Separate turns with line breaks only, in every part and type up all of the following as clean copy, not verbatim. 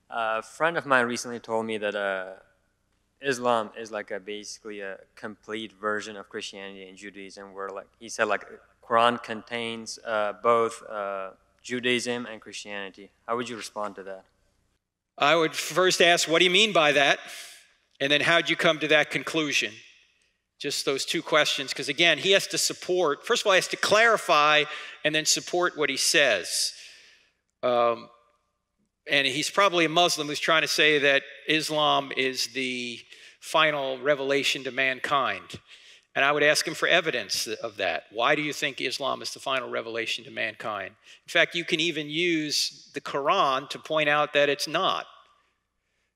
A friend of mine recently told me that Islam is like basically a complete version of Christianity and Judaism, where he said Quran contains both Judaism and Christianity. How would you respond to that?
I would first ask, what do you mean by that? And then how'd you come to that conclusion? Just those two questions, because again, he has to support, first of all, he has to clarify and then support what he says. And he's probably a Muslim who's trying to say that Islam is the final revelation to mankind. And I would ask him for evidence of that. Why do you think Islam is the final revelation to mankind? In fact, you can even use the Quran to point out that it's not.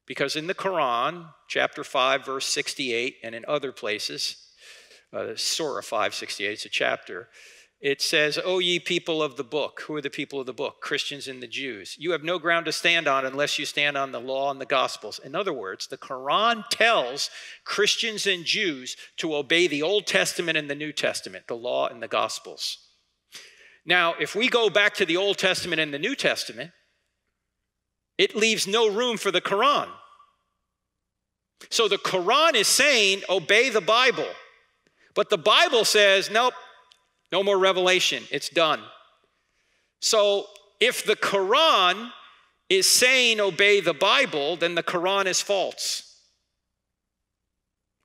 Because in the Quran, chapter 5, verse 68, and in other places, Surah 5:68, it's a chapter, it says, "O ye people of the book." Who are the people of the book? Christians and the Jews. "You have no ground to stand on unless you stand on the law and the Gospels." In other words, the Quran tells Christians and Jews to obey the Old Testament and the New Testament, the law and the Gospels. Now, if we go back to the Old Testament and the New Testament, it leaves no room for the Quran. So the Quran is saying, obey the Bible. But the Bible says, nope, no more revelation. It's done. So if the Quran is saying obey the Bible, then the Quran is false.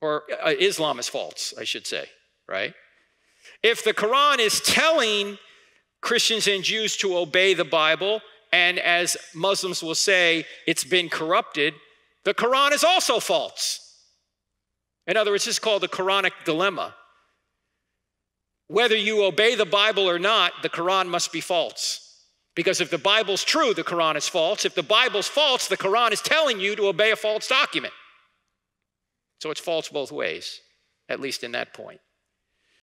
Or Islam is false, I should say, right? If the Quran is telling Christians and Jews to obey the Bible, and as Muslims will say, it's been corrupted, the Quran is also false. In other words, this is called the Quranic dilemma. Whether you obey the Bible or not, the Quran must be false. Because if the Bible's true, the Quran is false. If the Bible's false, the Quran is telling you to obey a false document. So it's false both ways, at least in that point.